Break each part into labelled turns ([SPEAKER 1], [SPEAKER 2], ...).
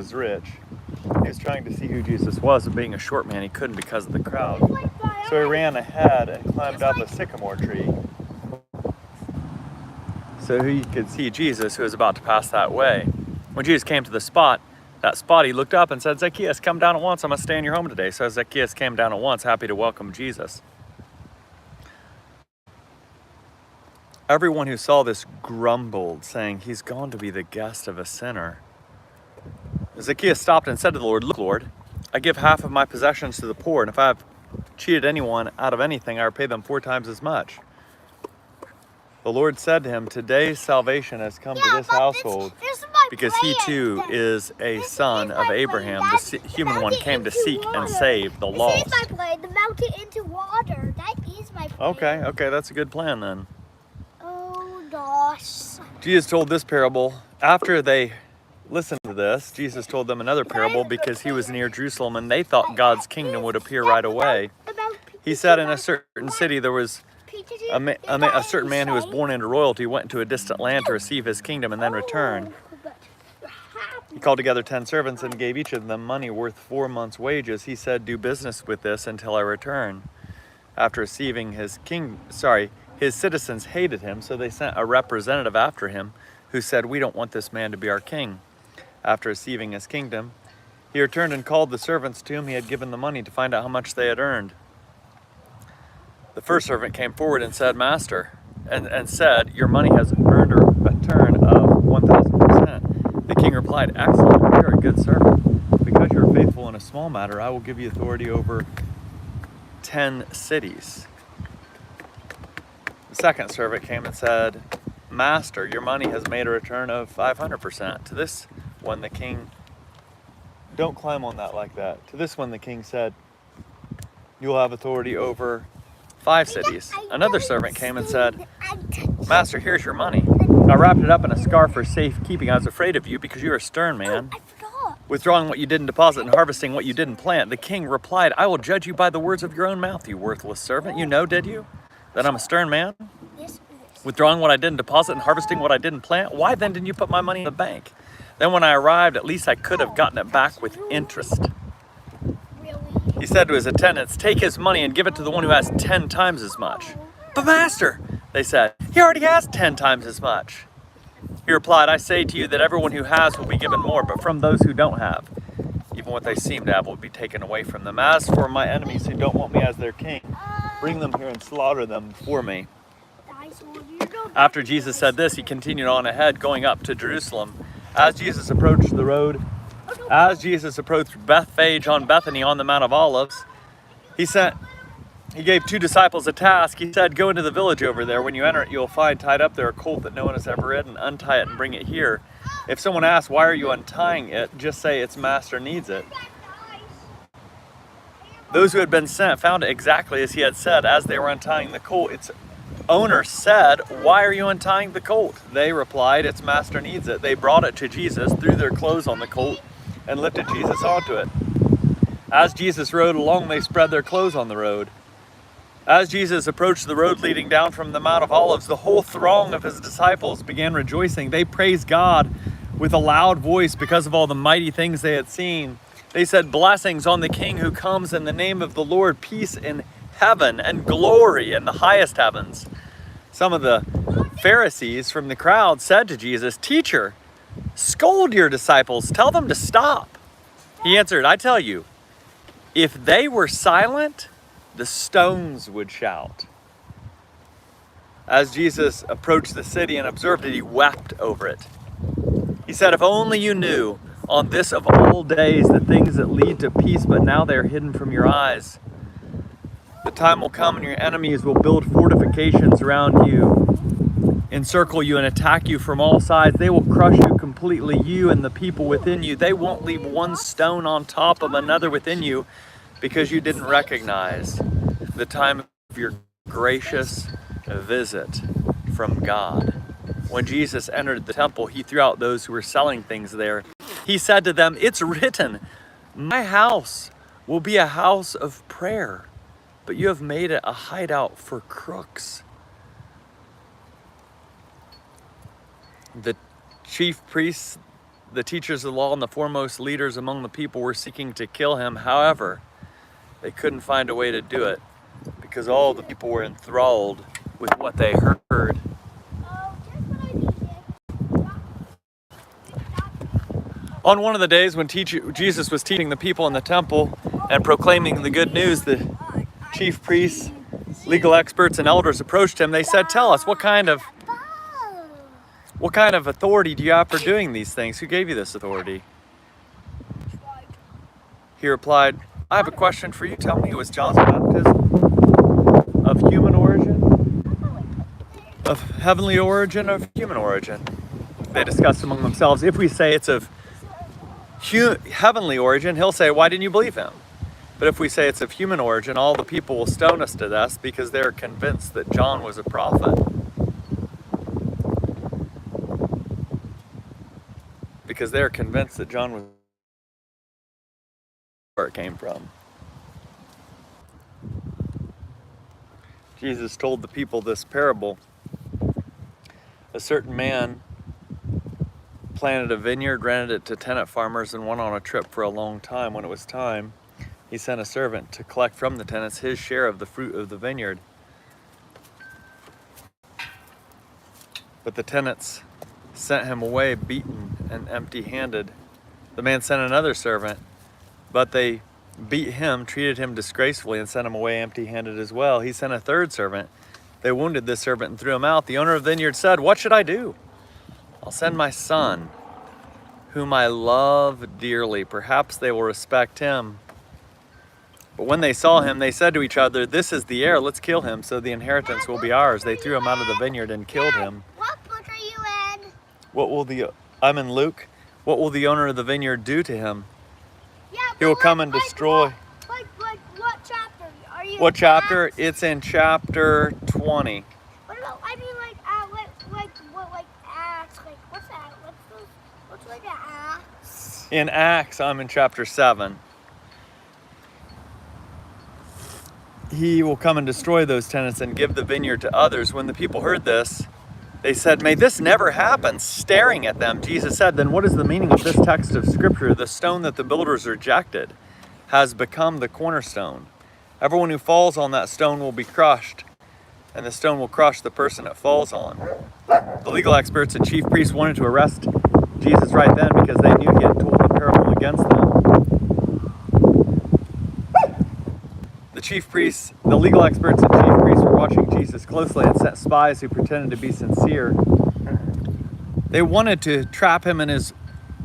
[SPEAKER 1] was rich. He was trying to see who Jesus was, but being a short man, he couldn't because of the crowd. So he ran ahead and climbed up a sycamore tree so he could see Jesus, who was about to pass that way. When Jesus came to that spot, he looked up and said, Zacchaeus, come down at once. I'm going to stay in your home today. So Zacchaeus came down at once, happy to welcome Jesus. Everyone who saw this grumbled, saying, he's gone to be the guest of a sinner. Zacchaeus stopped and said to the Lord, look, Lord, I give half of my possessions to the poor, and if I have cheated anyone out of anything, I repay them 4 times as much. The Lord said to him, today salvation has come to this household, because he too is a son of Abraham. The human one came to seek and save the lost.
[SPEAKER 2] This is my plan, to melt it into water. That is my plan.
[SPEAKER 1] Okay, that's a good plan then.
[SPEAKER 2] Oh, gosh.
[SPEAKER 1] Jesus told this parable. After they listened to this, Jesus told them another parable because he was near Jerusalem and they thought God's kingdom would appear right away. He said in a certain city there was a certain man who was born into royalty, went into a distant land to receive his kingdom and then return. He called together 10 servants and gave each of them money worth 4 months' wages. He said, do business with this until I return. After receiving his citizens hated him, so they sent a representative after him who said, we don't want this man to be our king. After receiving his kingdom, he returned and called the servants to whom he had given the money to find out how much they had earned. The first servant came forward and said, Master, and said, your money has earned a return of 1,000%. The king replied, excellent, you are a good servant. Because you are faithful in a small matter, I will give you authority over 10 cities. The second servant came and said, Master, your money has made a return of 500%. To this one the king, don't climb on that like that. To this one the king said, you will have authority over 5 cities. Another servant came and said, Master, here's your money. I wrapped it up in a scarf for safekeeping. I was afraid of you because you are a stern man, withdrawing what you didn't deposit and harvesting what you didn't plant. The king replied, I will judge you by the words of your own mouth, you worthless servant. You know, did you, that I'm a stern man? Withdrawing what I didn't deposit and harvesting what I didn't plant? Why then didn't you put my money in the bank? Then when I arrived, at least I could have gotten it back with interest. He said to his attendants, take his money and give it to the one who has 10 times as much. But master, they said, he already has 10 times as much. He replied, I say to you that everyone who has will be given more, but from those who don't have, even what they seem to have will be taken away from them. As for my enemies who don't want me as their king, bring them here and slaughter them before me. After Jesus said this, he continued on ahead, going up to Jerusalem. As Jesus approached Bethphage on Bethany on the Mount of Olives, he gave 2 disciples a task. He said, go into the village over there. When you enter it, you'll find tied up there a colt that no one has ever ridden. Untie it and bring it here. If someone asks, why are you untying it? Just say its master needs it. Those who had been sent found it exactly as he had said. As they were untying the colt, its owner said, why are you untying the colt? They replied, its master needs it. They brought it to Jesus, threw their clothes on the colt, and lifted Jesus onto it. As Jesus rode along, they spread their clothes on the road. As Jesus approached the road leading down from the Mount of Olives, the whole throng of his disciples began rejoicing. They praised God with a loud voice because of all the mighty things they had seen. They said, blessings on the King who comes in the name of the Lord, peace in heaven and glory in the highest heavens. Some of the Pharisees from the crowd said to Jesus, Teacher, scold your disciples, tell them to stop. He answered, I tell you, if they were silent, the stones would shout. As Jesus approached the city and observed it, he wept over it. He said, if only you knew on this of all days the things that lead to peace, but now they are hidden from your eyes. The time will come and your enemies will build fortifications around you, encircle you and attack you from all sides. They will crush you completely, you and the people within you. They won't leave one stone on top of another within you, because you didn't recognize the time of your gracious visit from God. When Jesus entered the temple, he threw out those who were selling things there. He said to them, it's written, my house will be a house of prayer, but you have made it a hideout for crooks. The chief priests the teachers of the law and the foremost leaders among the people were seeking to kill him. However, they couldn't find a way to do it because all the people were enthralled with what they heard. On one of the days when Jesus was teaching the people in the temple and proclaiming the good news, the chief priests, legal experts, and elders approached him. They said, "Tell us, what kind of authority do you have for doing these things? Who gave you this authority?" He replied, "I have a question for you. Tell me, was John's baptism of human origin, of heavenly origin, or of human origin?" They discussed among themselves. If we say it's of heavenly origin, he'll say, "Why didn't you believe him?" But if we say it's of human origin, all the people will stone us to death because they're convinced that John was a prophet. Because they're convinced that John was where it came from. Jesus told the people this parable. A certain man planted a vineyard, rented it to tenant farmers, and went on a trip for a long time. When it was time, he sent a servant to collect from the tenants his share of the fruit of the vineyard. But the tenants sent him away beaten and empty-handed. The man sent another servant, but they beat him, treated him disgracefully, and sent him away empty-handed as well. He sent a third servant. They wounded this servant and threw him out. The owner of the vineyard said, "What should I do? I'll send my son, whom I love dearly. Perhaps they will respect him." But when they saw him, they said to each other, "This is the heir. Let's kill him, so the inheritance will be ours." They threw him out of the vineyard and killed him.
[SPEAKER 2] What book are you in?
[SPEAKER 1] I'm in Luke. What will the owner of the vineyard do to him?
[SPEAKER 2] Yeah,
[SPEAKER 1] He will come and destroy.
[SPEAKER 2] What chapter are you?
[SPEAKER 1] What chapter? It's in chapter 20.
[SPEAKER 2] What about? I mean, like Acts? Like what's that? What's like Acts?
[SPEAKER 1] In Acts, I'm in chapter 7. He will come and destroy those tenants and give the vineyard to others. When the people heard this, they said, "May this never happen." Staring at them, Jesus said, "Then what is the meaning of this text of Scripture? The stone that the builders rejected has become the cornerstone. Everyone who falls on that stone will be crushed, and the stone will crush the person it falls on." The legal experts and chief priests wanted to arrest Jesus right then because they knew he had told the parable against them. The legal experts and chief priests were watching Jesus closely and sent spies who pretended to be sincere. They wanted to trap him in his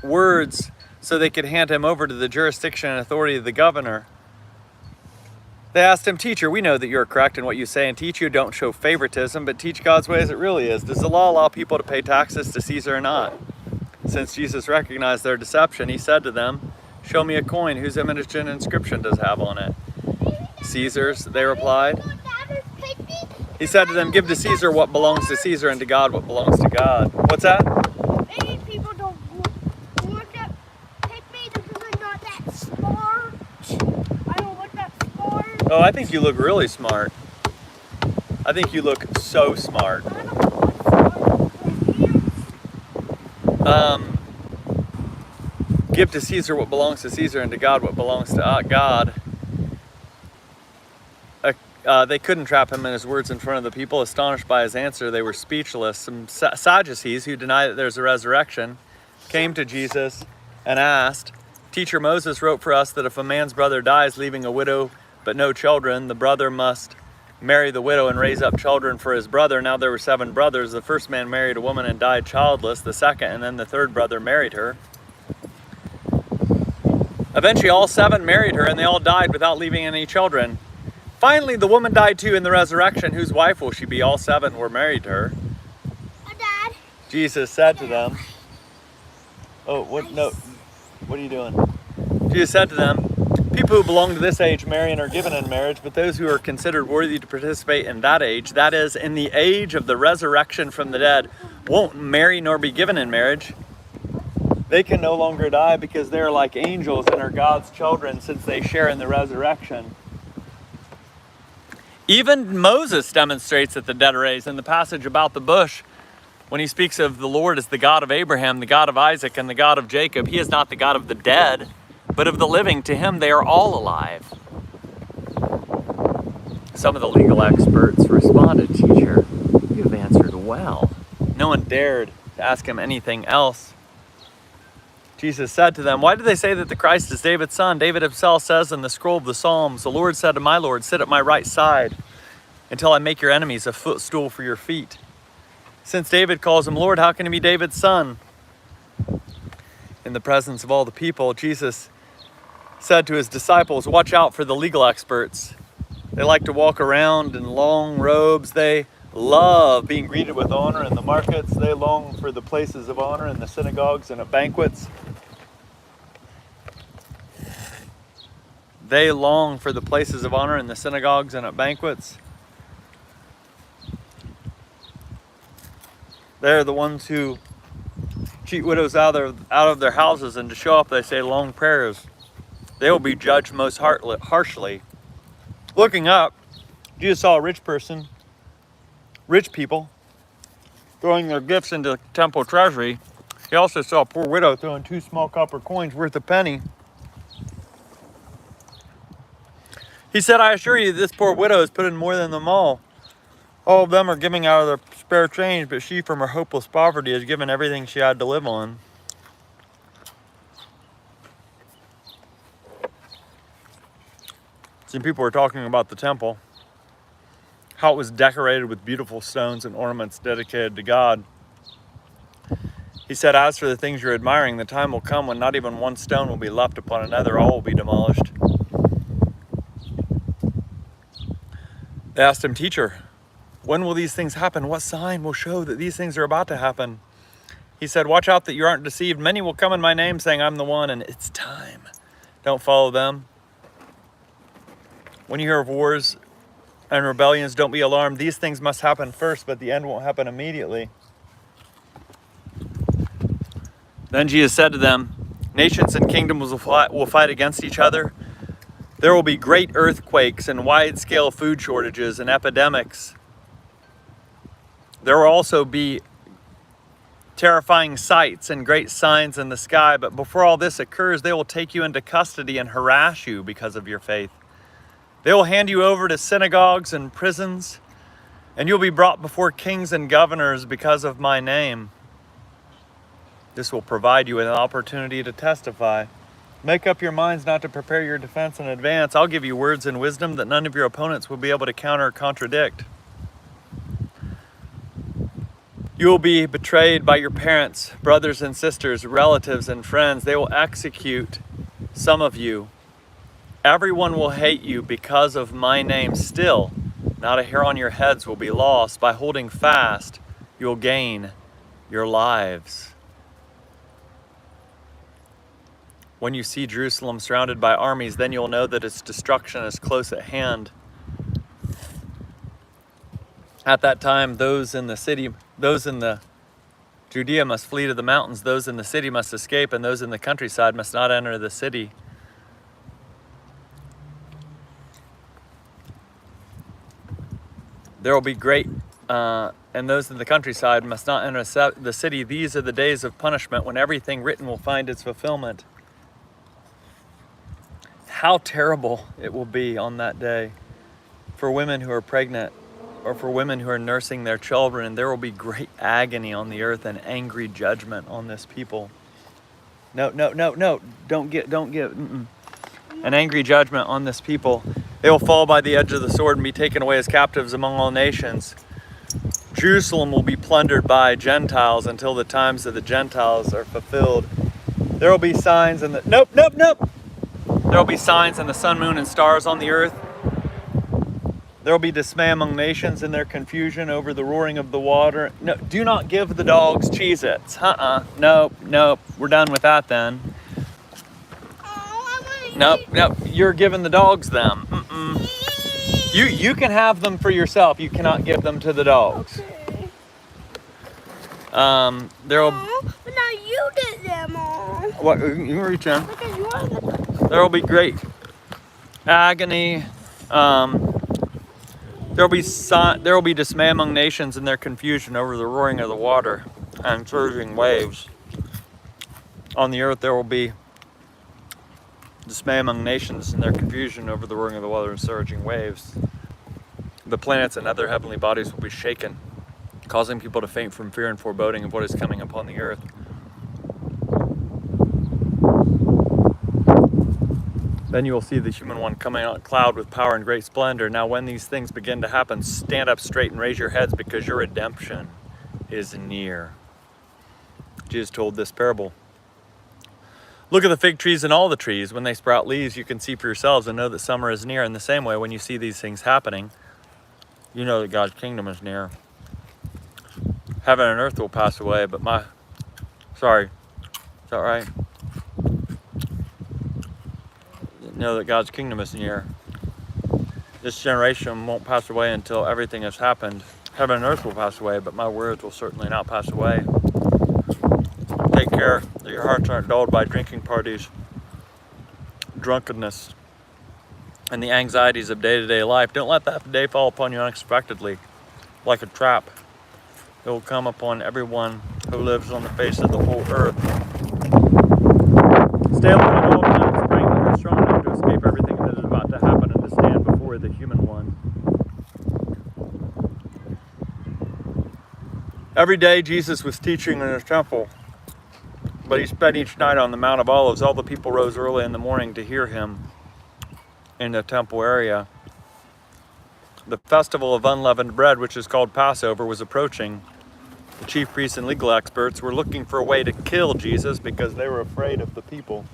[SPEAKER 1] words so they could hand him over to the jurisdiction and authority of the governor. They asked him, "Teacher, we know that you're correct in what you say and teach. You don't show favoritism, but teach God's way as it really is. Does the law allow people to pay taxes to Caesar or not?" Since Jesus recognized their deception, he said to them, "Show me a coin. Whose image and inscription does it have on it?" "Caesar's," they replied. He said to them, "Give to Caesar what belongs to Caesar, and to God what belongs to God." What's that?
[SPEAKER 2] Maybe people don't want to pick me because I'm not that smart. I don't look that smart.
[SPEAKER 1] Oh, I think you look really smart. I think you look so smart.
[SPEAKER 2] I don't look smart.
[SPEAKER 1] Give to Caesar what belongs to Caesar, and to God what belongs to God. They couldn't trap him in his words in front of the people. Astonished by his answer, they were speechless. Some Sadducees, who deny that there's a resurrection, came to Jesus and asked, "Teacher, Moses wrote for us that if a man's brother dies leaving a widow but no children, the brother must marry the widow and raise up children for his brother. Now there were 7 brothers. The first man married a woman and died childless. The second and then the third brother married her. Eventually all 7 married her, and they all died without leaving any children. Finally, the woman died too in the resurrection. Whose wife will she be? All 7 were married to her."
[SPEAKER 2] Dad.
[SPEAKER 1] Jesus said to them, "Oh, what? No, what are you doing?" Jesus said to them, "People who belong to this age marry and are given in marriage, but those who are considered worthy to participate in that age, that is, in the age of the resurrection from the dead, won't marry nor be given in marriage. They can no longer die because they are like angels and are God's children, since they share in the resurrection." Even Moses demonstrates that the dead are raised. In the passage about the bush, When he speaks of the Lord as the God of Abraham, the God of Isaac, and the God of Jacob, he is not the God of the dead, but of the living. To him, they are all alive. Some of the legal experts responded, "Teacher, you have answered well." No one dared to ask him anything else. Jesus said to them, "Why do they say that the Christ is David's son? David himself says in the scroll of the Psalms, 'The Lord said to my Lord, sit at my right side until I make your enemies a footstool for your feet.' Since David calls him Lord, how can he be David's son?" In the presence of all the people, Jesus said to his disciples, "Watch out for the legal experts. They like to walk around in long robes. They love being greeted with honor in the markets. They long for the places of honor in the synagogues and at banquets. They long for the places of honor in the synagogues and at banquets. They're the ones who cheat widows out of their houses, and to show up they say long prayers. They will be judged most harshly." Looking up, Jesus saw a rich people, throwing their gifts into the temple treasury. He also saw a poor widow throwing 2 small copper coins worth a penny. He said, "I assure you, this poor widow has put in more than them all. All of them are giving out of their spare change, but she, from her hopeless poverty, has given everything she had to live on." Some people were talking about the temple, how it was decorated with beautiful stones and ornaments dedicated to God. He said, "As for the things you're admiring, the time will come when not even one stone will be left upon another, all will be demolished." They asked him, "Teacher, when will these things happen? What sign will show that these things are about to happen?" He said, "Watch out that you aren't deceived. Many will come in my name saying, 'I'm the one,' and it's time. Don't follow them. When you hear of wars and rebellions, don't be alarmed. These things must happen first, but the end won't happen immediately." Then Jesus said to them, "Nations and kingdoms will fight against each other. There will be great earthquakes and wide-scale food shortages and epidemics. There will also be terrifying sights and great signs in the sky. But before all this occurs, they will take you into custody and harass you because of your faith. They will hand you over to synagogues and prisons, and you'll be brought before kings and governors because of my name. This will provide you with an opportunity to testify. Make up your minds not to prepare your defense in advance. I'll give you words and wisdom that none of your opponents will be able to counter or contradict. You will be betrayed by your parents, brothers and sisters, relatives and friends. They will execute some of you. Everyone will hate you because of my name. Still, not a hair on your heads will be lost. By holding fast, you'll gain your lives. When you see Jerusalem surrounded by armies, then you'll know that its destruction is close at hand. At that time, those in the Judea must flee to the mountains, those in the city must escape, and those in the countryside must not enter the city. There will be great, and those in the countryside must not enter the city. These are the days of punishment when everything written will find its fulfillment. How terrible it will be on that day for women who are pregnant or for women who are nursing their children. And there will be great agony on the earth and angry judgment on this people. No, don't get. An angry judgment on this people. They will fall by the edge of the sword and be taken away as captives among all nations. Jerusalem will be plundered by Gentiles until the times of the Gentiles are fulfilled. There will be signs in the... Nope. There will be signs in the sun, moon, and stars on the earth. There will be dismay among nations in their confusion over the roaring of the water. No, do not give the dogs Cheez-Its. Nope. We're done with that then. Nope. You're giving the dogs them. You can have them for yourself. You cannot give them to the dogs.
[SPEAKER 2] Okay.
[SPEAKER 1] There'll.
[SPEAKER 2] But now you did them all.
[SPEAKER 1] What? You can reach in.
[SPEAKER 2] Because you are the...
[SPEAKER 1] There will be great agony. There will be dismay among nations in their confusion over the roaring of the water and surging waves. On the earth there will be dismay among nations in their confusion over the roaring of the water and surging waves. The planets and other heavenly bodies will be shaken, causing people to faint from fear and foreboding of what is coming upon the earth. Then you will see the human one coming on a cloud with power and great splendor. Now when these things begin to happen, stand up straight and raise your heads, because your redemption is near. Jesus told this parable. Look at the fig trees and all the trees. When they sprout leaves, you can see for yourselves and know that summer is near. In the same way, when you see these things happening, you know that God's kingdom is near. Heaven and earth will pass away, but Sorry. Is that right? Know that God's kingdom is near. This generation won't pass away until everything has happened. Heaven and earth will pass away, but my words will certainly not pass away. Take care that your hearts aren't dulled by drinking parties, drunkenness, and the anxieties of day-to-day life. Don't let that day fall upon you unexpectedly, like a trap. It will come upon everyone who lives on the face of the whole earth. Stay alert at all times, praying that you're strong enough to escape everything that is about to happen and to stand before the human one. Every day Jesus was teaching in his temple, but he spent each night on the Mount of Olives. All the people rose early in the morning to hear him in the temple area. The festival of unleavened bread, which is called Passover, was approaching. The chief priests and legal experts were looking for a way to kill Jesus because they were afraid of the people.